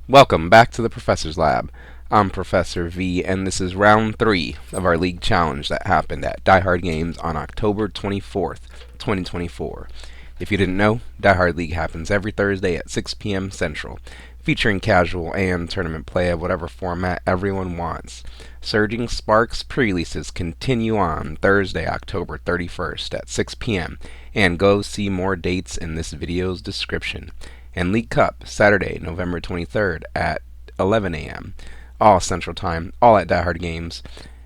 Welcome back to the Professor's Lab. I'm Professor V, and this is round 3 of our league challenge that happened at Die Hard Games on October 24th, 2024. If you didn't know, Die Hard League happens every Thursday at 6 p.m. Central, featuring casual and tournament play of whatever format everyone wants. Surging Sparks pre-releases continue on Thursday, October 31st at 6 p.m., and go see more dates in this video's description. And League Cup, Saturday, November 23rd at 11 a.m., all Central Time, all at Die Hard Games.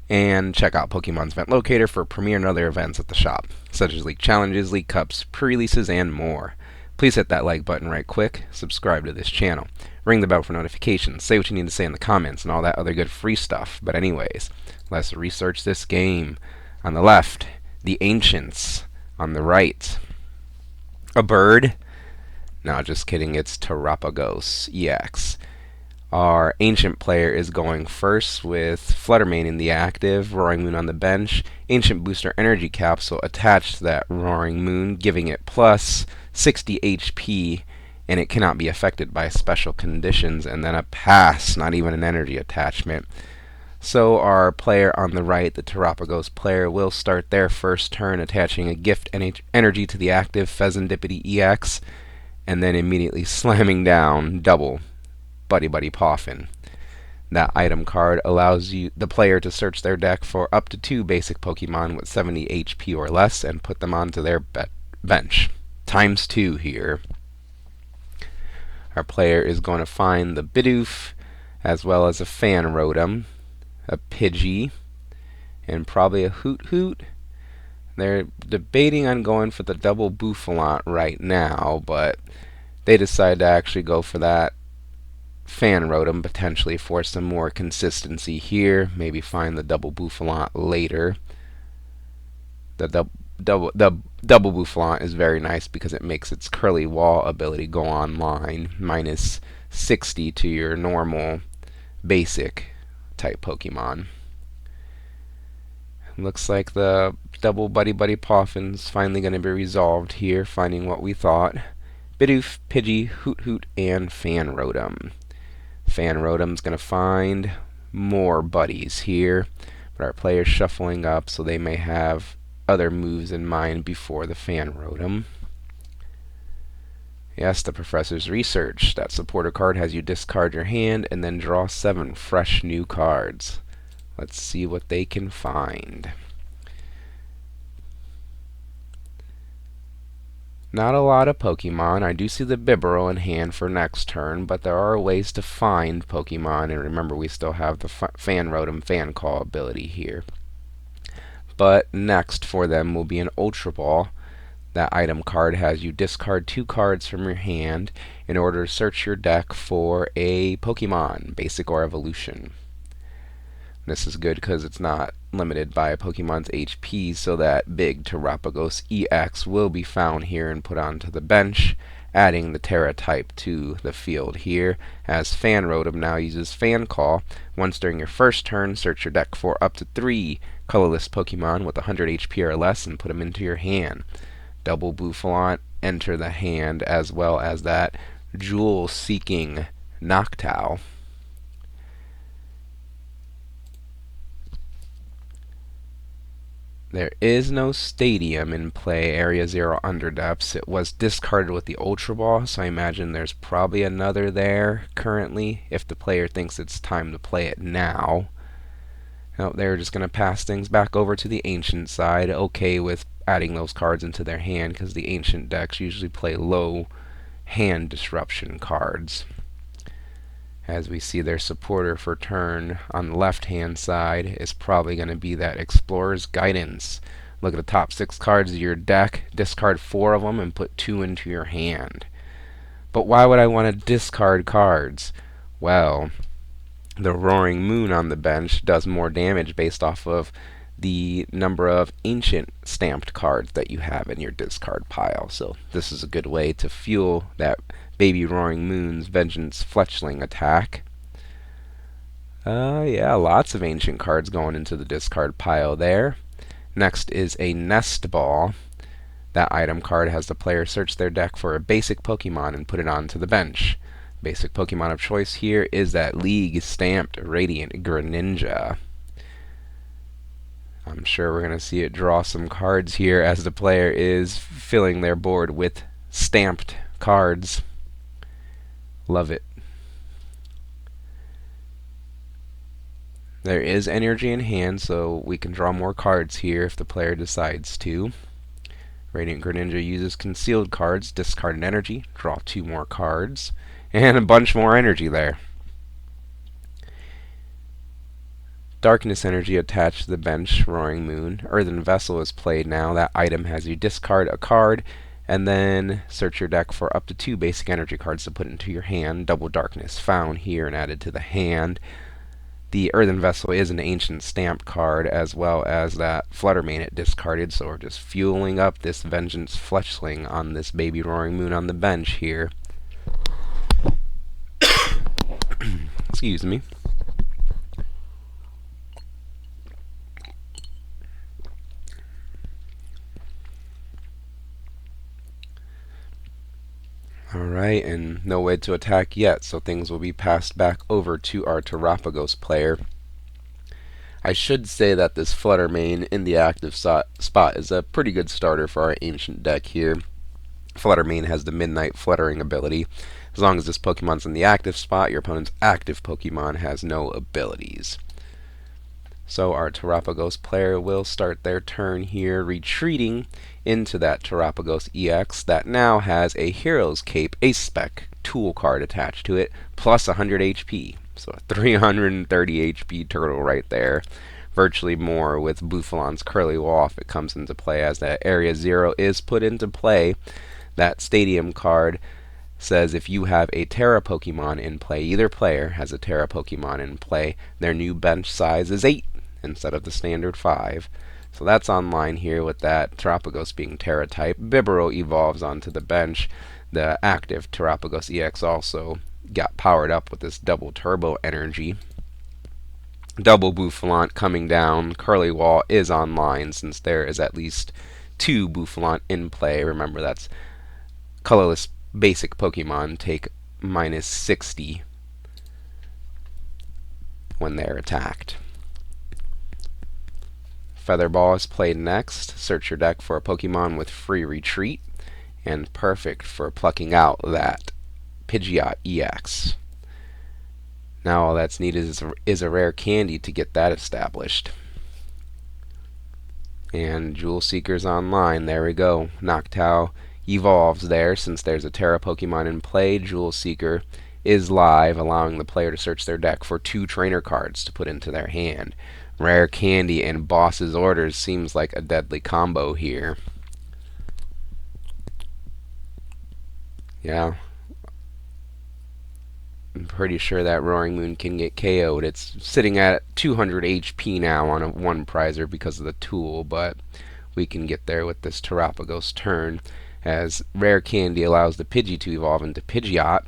And check out Pokemon's event locator for premiere and other events at the shop, such as League Challenges, League Cups, pre-releases, and more. Please hit that like button right quick, subscribe to this channel, ring the bell for notifications, say what you need to say in the comments, and all that other good free stuff. But anyways, let's research this game. On the left, the Ancients. On the right, a bird. No, just kidding, it's Terapagos EX. Our Ancient player is going first with Fluttermane in the active, Roaring Moon on the bench, Ancient Booster Energy Capsule attached to that Roaring Moon, giving it plus 60 HP, and it cannot be affected by special conditions, and then a pass, not even an energy attachment. So our player on the right, the Terapagos player, will start their first turn attaching a gift energy to the active Pheasantipity EX, and then immediately slamming down double Buddy Buddy Poffin. That item card allows the player to search their deck for up to 2 basic Pokemon with 70 HP or less and put them onto their bench. Times 2 here. Our player is going to find the Bidoof, as well as a Fanrotom, a Pidgey, and probably a Hoot Hoot. They're debating on going for the double Bouffalant right now, but they decide to actually go for that Fanrotom potentially for some more consistency here. Maybe find the double Bouffalant later. The double Bouffalant is very nice because it makes its Curly Wall ability go online, minus 60 to your normal basic type Pokemon. Looks like the double Buddy Buddy Poffin's finally going to be resolved here, finding what we thought. Bidoof, Pidgey, Hoot Hoot, and Fanrotom. Fanrotom's going to find more buddies here, but our player's shuffling up, so they may have other moves in mind before the Fanrotom. Yes, the Professor's research. That supporter card has you discard your hand and then draw 7 fresh new cards. Let's see what they can find. Not a lot of Pokemon. I do see the Bibarel in hand for next turn, but there are ways to find Pokemon, and remember we still have the Fanrotom Fan Call ability here. But next for them will be an Ultra Ball. That item card has you discard 2 cards from your hand in order to search your deck for a Pokemon, basic or evolution. This is good because it's not limited by a Pokemon's HP, so that big Terapagos EX will be found here and put onto the bench, adding the Terra type to the field here, as Fanrotom now uses Fan Call. Once during your first turn, search your deck for up to 3 colorless Pokemon with 100 HP or less and put them into your hand. Double Bouffalant enter the hand, as well as that Jewel-seeking Noctowl. There is no Stadium in play, Area 0 Underdepths. It was discarded with the Ultra Ball, so I imagine there's probably another there currently, if the player thinks it's time to play it now. Nope, they're just going to pass things back over to the Ancient side, okay with adding those cards into their hand, because the Ancient decks usually play low hand disruption cards. As we see, their supporter for turn on the left-hand side is probably going to be that Explorer's Guidance. Look at the top 6 cards of your deck, discard 4 of them, and put 2 into your hand. But why would I want to discard cards? Well, the Roaring Moon on the bench does more damage based off of the number of Ancient stamped cards that you have in your discard pile. So this is a good way to fuel that Baby Roaring Moon's Vengeance Fletchling attack. Yeah, lots of Ancient cards going into the discard pile there. Next is a Nest Ball. That item card has the player search their deck for a basic Pokemon and put it onto the bench. Basic Pokemon of choice here is that League stamped Radiant Greninja. I'm sure we're going to see it draw some cards here as the player is filling their board with stamped cards. Love it. There is energy in hand, so we can draw more cards here if the player decides to. Radiant Greninja uses concealed cards, discard an energy, draw 2 more cards, and a bunch more energy there. Darkness energy attached to the bench, Roaring Moon. Earthen Vessel is played now. That item has you discard a card, and then search your deck for up to 2 basic energy cards to put into your hand. Double Darkness found here and added to the hand. The Earthen Vessel is an ancient stamped card, as well as that Flutter Mane it discarded, so we're just fueling up this Vengeance Fletchling on this baby Roaring Moon on the bench here. Excuse me. Alright, and no way to attack yet, so things will be passed back over to our Terapagos player. I should say that this Flutter Mane in the active spot is a pretty good starter for our ancient deck here. Flutter Mane has the Midnight Fluttering ability. As long as this Pokemon's in the active spot, your opponent's active Pokemon has no abilities. So our Terapagos player will start their turn here, retreating into that Terapagos EX that now has a Hero's Cape Ace Spec tool card attached to it, plus 100 HP. So a 330 HP turtle right there. Virtually more with Bouffalin's Curly Wall if it comes into play, as that Area 0 is put into play. That Stadium card says if you have a Terra Pokemon in play, either player has a Terra Pokemon in play, their new bench size is 8 instead of the standard 5. So that's online here with that Terapagos being Terra type. Bibarel evolves onto the bench. The active Terapagos EX also got powered up with this double turbo energy. Double Bouffalant coming down. Curly Wall is online since there is at least 2 Bouffalant in play. Remember, that's colorless basic Pokemon take minus 60 when they're attacked. Featherball is played next. Search your deck for a Pokemon with free retreat, and perfect for plucking out that Pidgeot EX. Now all that's needed is a rare candy to get that established. And Jewel Seeker's online. There we go. Noctowl evolves there. Since there's a Terra Pokemon in play, Jewel Seeker is live, allowing the player to search their deck for 2 trainer cards to put into their hand. Rare Candy and Boss's Orders seems like a deadly combo here. Yeah. I'm pretty sure that Roaring Moon can get KO'd. It's sitting at 200 HP now on a 1 prizer because of the tool, but we can get there with this Terapagos turn, as Rare Candy allows the Pidgey to evolve into Pidgeot.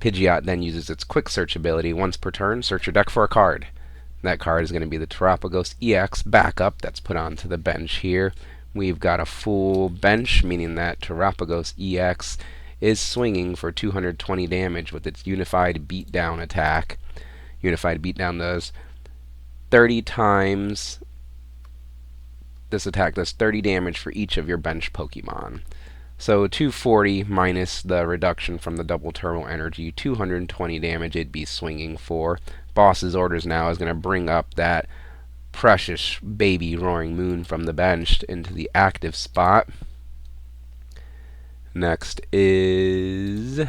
Pidgeot then uses its Quick Search ability. Once per turn, search your deck for a card. That card is going to be the Terapagos EX backup that's put onto the bench here. We've got a full bench, meaning that Terapagos EX is swinging for 220 damage with its Unified Beatdown attack. Unified Beatdown does 30 times. This attack does 30 damage for each of your bench Pokemon. So 240 minus the reduction from the double turbo energy, 220 damage it'd be swinging for. Boss's Orders now is going to bring up that precious baby Roaring Moon from the bench into the active spot. Next is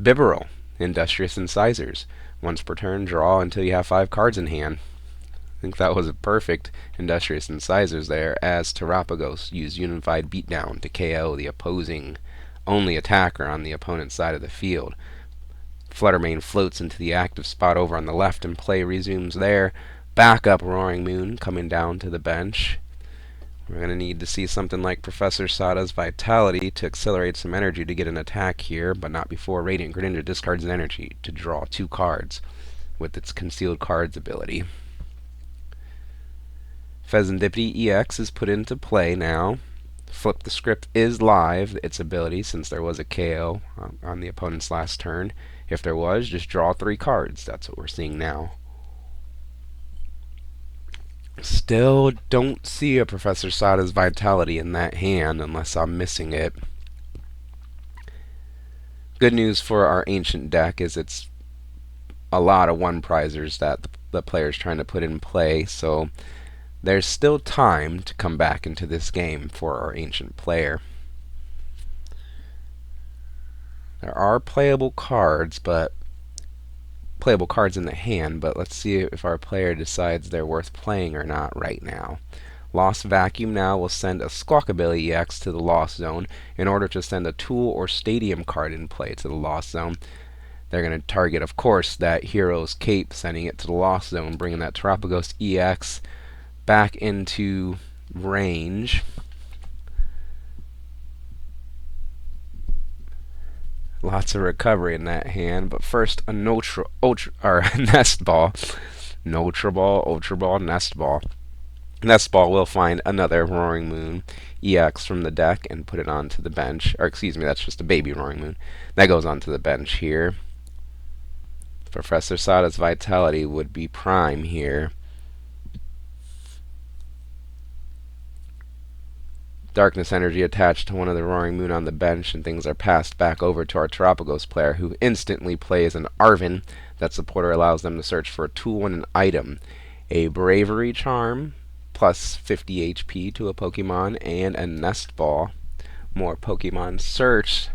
Bibarel, Industrious Incisors. Once per turn, draw until you have 5 cards in hand. I think that was a perfect Industrious Incisors there, as Terapagos used Unified Beatdown to KO the opposing only attacker on the opponent's side of the field. Flutter Mane floats into the active spot over on the left, and play resumes there. Backup Roaring Moon coming down to the bench. We're going to need to see something like Professor Sada's Vitality to accelerate some energy to get an attack here, but not before Radiant Greninja discards an energy to draw 2 cards with its Concealed Cards ability. Pheasantipity EX is put into play now. Flip the Script is live, its ability, since there was a KO on the opponent's last turn. If there was, just draw 3 cards. That's what we're seeing now. Still don't see a Professor Sada's Vitality in that hand unless I'm missing it. Good news for our Ancient deck is it's a lot of one-prizers that the player's trying to put in play, so there's still time to come back into this game for our Ancient player. There are playable cards in the hand, but let's see if our player decides they're worth playing or not right now. Lost Vacuum now will send a Squawkabilly EX to the Lost Zone in order to send a Tool or Stadium card in play to the Lost Zone. They're going to target, of course, that Hero's Cape, sending it to the Lost Zone, bringing that Terapagos EX back into range. Lots of recovery in that hand, but first a Nest Ball. Ultra Ball, Nest Ball. Nest Ball will find another Roaring Moon EX from the deck and put it onto the bench. Or excuse me, that's just a baby Roaring Moon. That goes onto the bench here. Professor Sada's Vitality would be prime here. Darkness energy attached to one of the Roaring Moon on the bench, and things are passed back over to our Terapagos player, who instantly plays an Arven. That supporter allows them to search for a tool and an item. A Bravery Charm, plus 50 HP to a Pokemon, and a Nest Ball. More Pokemon search.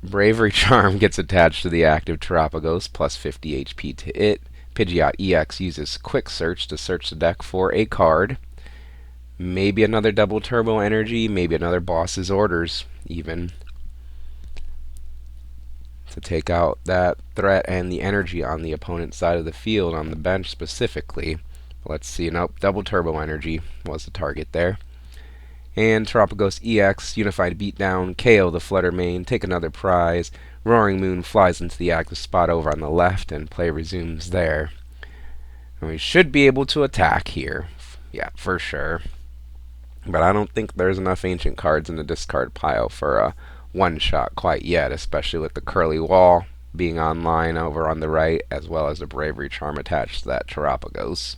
Bravery Charm gets attached to the active Terapagos, plus 50 HP to it. Pidgeot EX uses Quick Search to search the deck for a card. Maybe another Double Turbo Energy, maybe another Boss's Orders, even, to take out that threat and the energy on the opponent's side of the field, on the bench specifically. Let's see, nope, Double Turbo Energy was the target there. And Terapagos EX, Unified Beatdown, KO the Flutter Mane, take another prize. Roaring Moon flies into the active spot over on the left, and play resumes there. And we should be able to attack here. Yeah, for sure. But I don't think there's enough Ancient cards in the discard pile for a one-shot quite yet, especially with the Curly Wall being online over on the right, as well as the Bravery Charm attached to that Terapagos.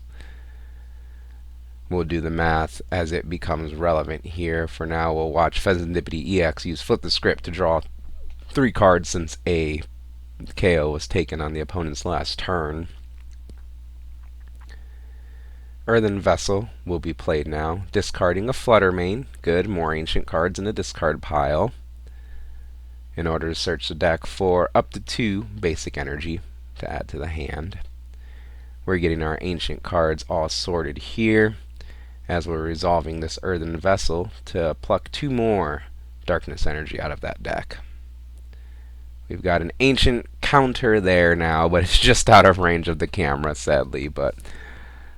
We'll do the math as it becomes relevant here. For now, we'll watch Fezandipity EX use Flip the Script to draw 3 cards since a KO was taken on the opponent's last turn. Earthen Vessel will be played now, discarding a Flutter Mane. Good, more Ancient cards in the discard pile, in order to search the deck for up to 2 basic energy to add to the hand. We're getting our Ancient cards all sorted here, as we're resolving this Earthen Vessel to pluck 2 more Darkness energy out of that deck. We've got an Ancient counter there now, but it's just out of range of the camera, sadly. But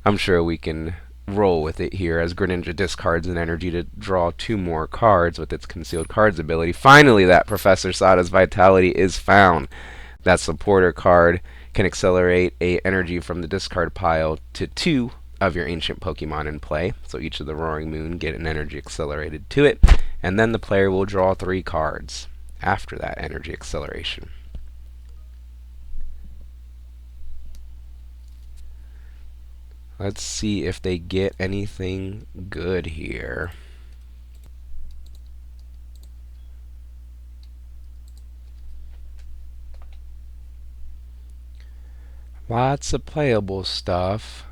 I'm sure we can roll with it here as Greninja discards an energy to draw 2 more cards with its Concealed Cards ability. Finally, that Professor Sada's Vitality is found. That supporter card can accelerate a energy from the discard pile to 2 of your Ancient Pokemon in play. So each of the Roaring Moon get an energy accelerated to it, and then the player will draw 3 cards after that energy acceleration. Let's see if they get anything good here. Lots of playable stuff.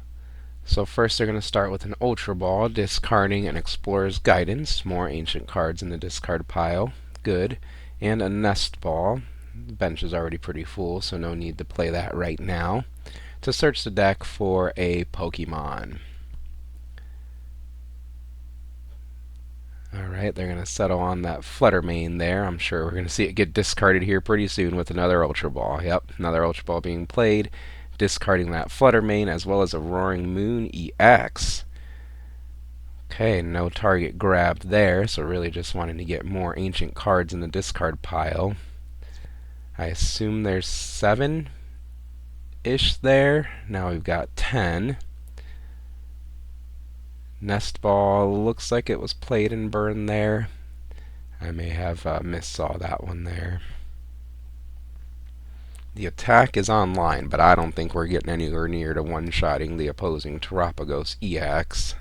So first they're going to start with an Ultra Ball, discarding an Explorer's Guidance. More Ancient cards in the discard pile. Good. And a Nest Ball. The bench is already pretty full, so no need to play that right now. To search the deck for a Pokemon. Alright, they're going to settle on that Flutter Mane there. I'm sure we're going to see it get discarded here pretty soon with another Ultra Ball. Yep, another Ultra Ball being played. Discarding that Flutter Mane as well as a Roaring Moon EX. Okay, no target grab there, so really just wanting to get more Ancient cards in the discard pile. I assume there's 7-ish there. Now we've got 10. Nest Ball looks like it was played and burned there. I may have missaw that one there. The attack is online, but I don't think we're getting anywhere near to one-shotting the opposing Terapagos EX.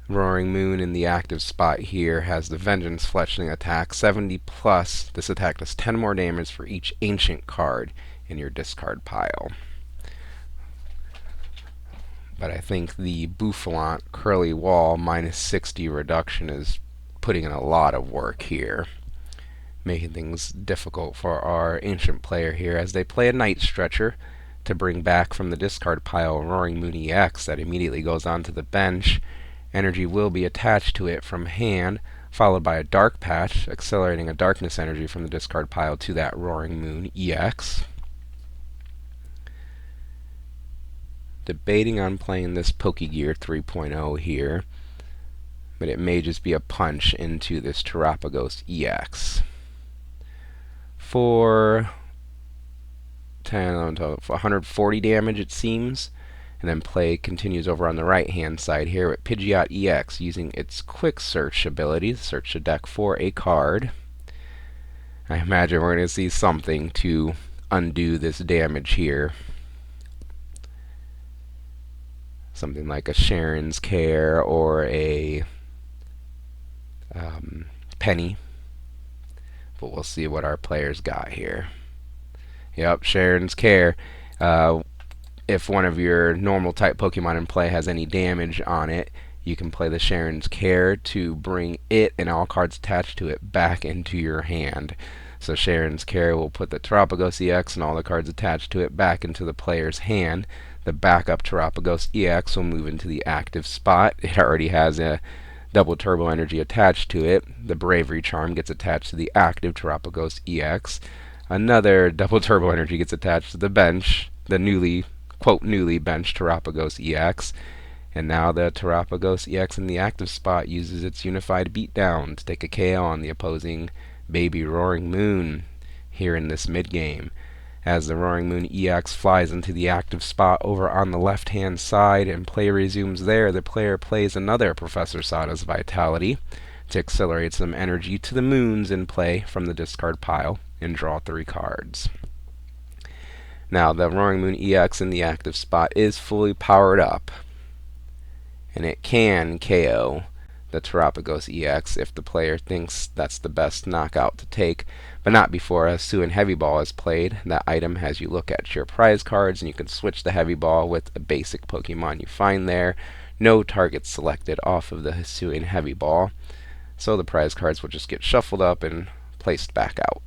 Roaring Moon in the active spot here has the Vengeance Fletchling attack 70 plus. This attack does 10 more damage for each ancient card in your discard pile. But I think the Bouffalant Curly Wall minus 60 reduction is putting in a lot of work here, making things difficult for our ancient player here as they play a Night Stretcher to bring back from the discard pile Roaring Moon EX that immediately goes onto the bench. Energy will be attached to it from hand, followed by a Dark Patch, accelerating a darkness energy from the discard pile to that Roaring Moon EX. Debating on playing this Pokegear 3.0 here, but it may just be a punch into this Terapagos EX. For 140 damage it seems, and then play continues over on the right hand side here with Pidgeot EX using its quick search ability to search the deck for a card. I imagine we're going to see something to undo this damage here. Something like a Sharon's Care or a Penny. But we'll see what our players got here. Yep, Sharon's Care. If one of your normal type Pokemon in play has any damage on it, you can play the Sharon's Care to bring it and all cards attached to it back into your hand. So Sharon's Care will put the Terapagos EX and all the cards attached to it back into the player's hand. The backup Terapagos EX will move into the active spot. It already has a double turbo energy attached to it. The Bravery Charm gets attached to the active Terapagos EX. Another double turbo energy gets attached to the bench, the newly bench Terapagos EX. And now the Terapagos EX in the active spot uses its Unified Beatdown to take a KO on the opposing baby Roaring Moon here in this mid-game. As the Roaring Moon EX flies into the active spot over on the left-hand side and play resumes there, the player plays another Professor Sada's Vitality to accelerate some energy to the moons in play from the discard pile and draw 3 cards. Now, the Roaring Moon EX in the active spot is fully powered up, and it can KO the Terapagos EX if the player thinks that's the best knockout to take, but not before a Hisuian Heavy Ball is played. That item has you look at your prize cards, and you can switch the Heavy Ball with a basic Pokemon you find there. No targets selected off of the Hisuian Heavy Ball, so the prize cards will just get shuffled up and placed back out.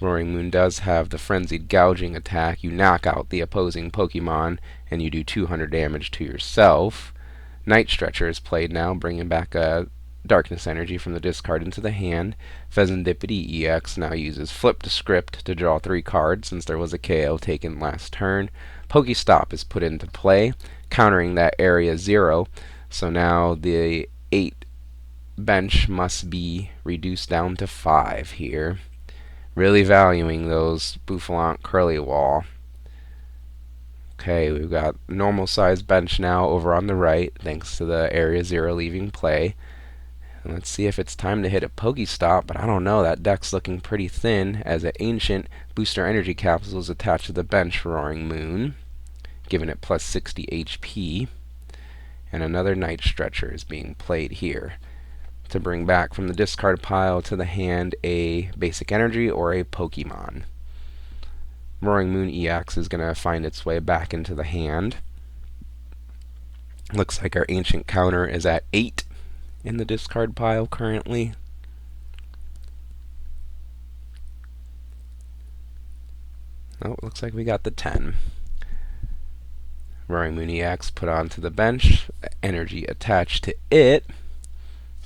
Roaring Moon does have the Frenzied Gouging attack. You knock out the opposing Pokemon, and you do 200 damage to yourself. Night Stretcher is played now, bringing back a Darkness Energy from the discard into the hand. Pheasantipity EX now uses Flip to Script to draw 3 cards, since there was a KO taken last turn. Pokestop is put into play, countering that Area 0. So now the 8 bench must be reduced down to 5 here. Really valuing those Bouffalant Curly Wall. Okay, we've got normal size bench now over on the right, thanks to the Area 0 leaving play. And let's see if it's time to hit a Pokestop, but I don't know, that deck's looking pretty thin as an Ancient Booster Energy Capsule is attached to the bench for Roaring Moon, giving it plus 60 HP. And another Night Stretcher is being played here to bring back from the discard pile to the hand a basic energy or a Pokemon. Roaring Moon EX is going to find its way back into the hand. Looks like our ancient counter is at 8 in the discard pile currently. Oh, it looks like we got the 10. Roaring Moon EX put onto the bench, energy attached to it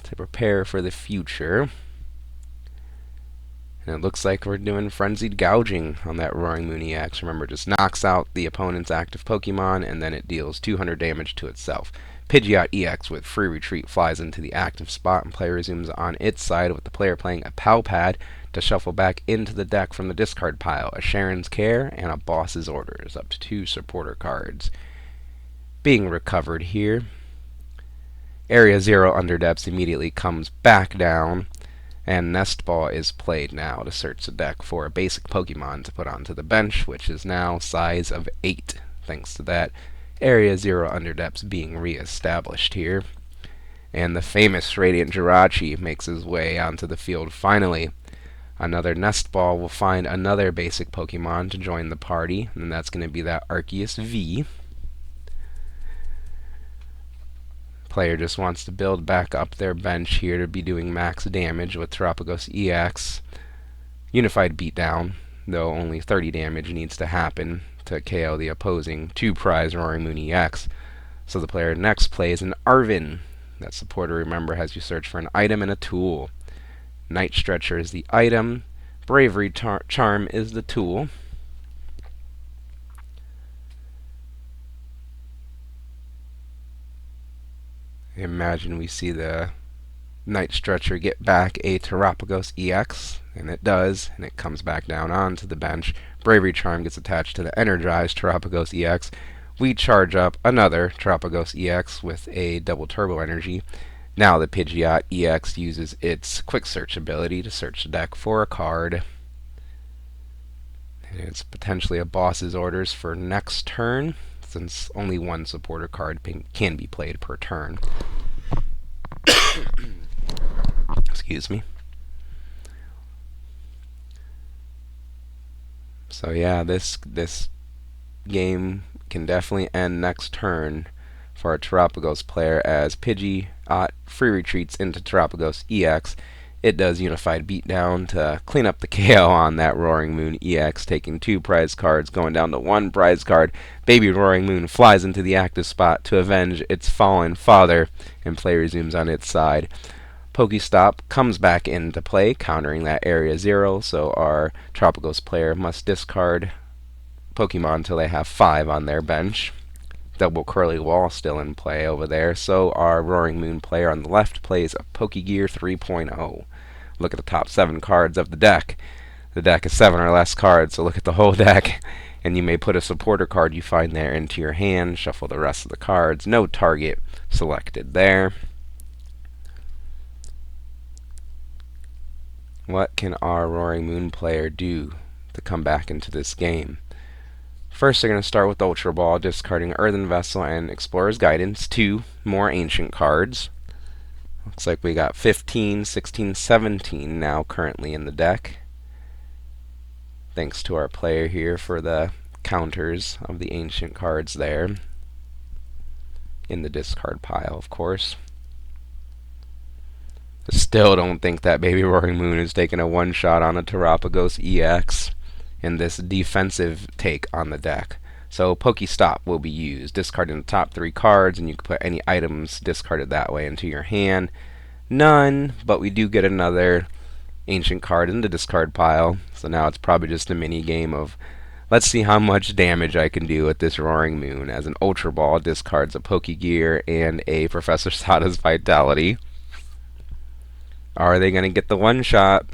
to prepare for the future. And it looks like we're doing Frenzied Gouging on that Roaring Moon EX. Remember, just knocks out the opponent's active Pokemon, and then it deals 200 damage to itself. Pidgeot EX with free retreat flies into the active spot and play resumes on its side with the player playing a POW pad to shuffle back into the deck from the discard pile a Sharon's Care and a Boss's Orders, up to 2 supporter cards. Being recovered here. Area 0 Underdepths immediately comes back down, and Nest Ball is played now to search the deck for a basic Pokemon to put onto the bench, which is now size of 8, thanks to that Area 0 Underdepths being re-established here. And the famous Radiant Jirachi makes his way onto the field finally. Another Nest Ball will find another basic Pokemon to join the party, and that's going to be that Arceus V. Player just wants to build back up their bench here to be doing max damage with Terapagos EX. Unified Beatdown, though only 30 damage needs to happen to KO the opposing 2-prize Roaring Moon EX. So the player next plays an Arven. That supporter, remember, has you search for an item and a tool. Night Stretcher is the item. Bravery Charm is the tool. Imagine we see the Night Stretcher get back a Terapagos EX, and it does, and it comes back down onto the bench. Bravery Charm gets attached to the energized Terapagos EX. We charge up another Terapagos EX with a double turbo energy. Now the Pidgeot EX uses its quick search ability to search the deck for a card. And it's potentially a Boss's Orders for next turn, since only one supporter card can be played per turn. Excuse me. So yeah, this game can definitely end next turn for a Terapagos player as Pidgeot free retreats into Terapagos EX. It does Unified Beatdown to clean up the KO on that Roaring Moon EX, taking 2 prize cards, going down to 1 prize card. Baby Roaring Moon flies into the active spot to avenge its fallen father, and play resumes on its side. Pokestop comes back into play, countering that Area 0, so our Terapagos player must discard Pokemon until they have 5 on their bench. Double Curly Wall still in play over there, so our Roaring Moon player on the left plays a Pokegear 3.0. Look at the top 7 cards of the deck. The deck is 7 or less cards, so look at the whole deck, and you may put a supporter card you find there into your hand, shuffle the rest of the cards. No target selected there. What can our Roaring Moon player do to come back into this game? First, they're going to start with Ultra Ball, discarding Earthen Vessel and Explorer's Guidance, 2 more ancient cards. Looks like we got 15, 16, 17 now currently in the deck. Thanks to our player here for the counters of the ancient cards there. In the discard pile, of course. Still don't think that Baby Roaring Moon is taking a one-shot on a Terapagos EX in this defensive take on the deck. So Pokestop will be used, discarding the top 3 cards, and you can put any items discarded that way into your hand. None, but we do get another ancient card in the discard pile, so now it's probably just a mini game of let's see how much damage I can do with this Roaring Moon, as an Ultra Ball discards a Pokegear and a Professor Sada's Vitality. Are they going to get the one-shot?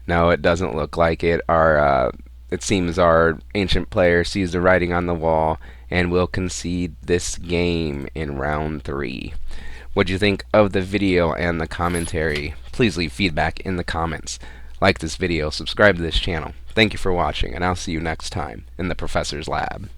No, it doesn't look like it. It seems our ancient player sees the writing on the wall and will concede this game in round 3. What'd you think of the video and the commentary? Please leave feedback in the comments. Like this video, subscribe to this channel. Thank you for watching, and I'll see you next time in the Professor's Lab.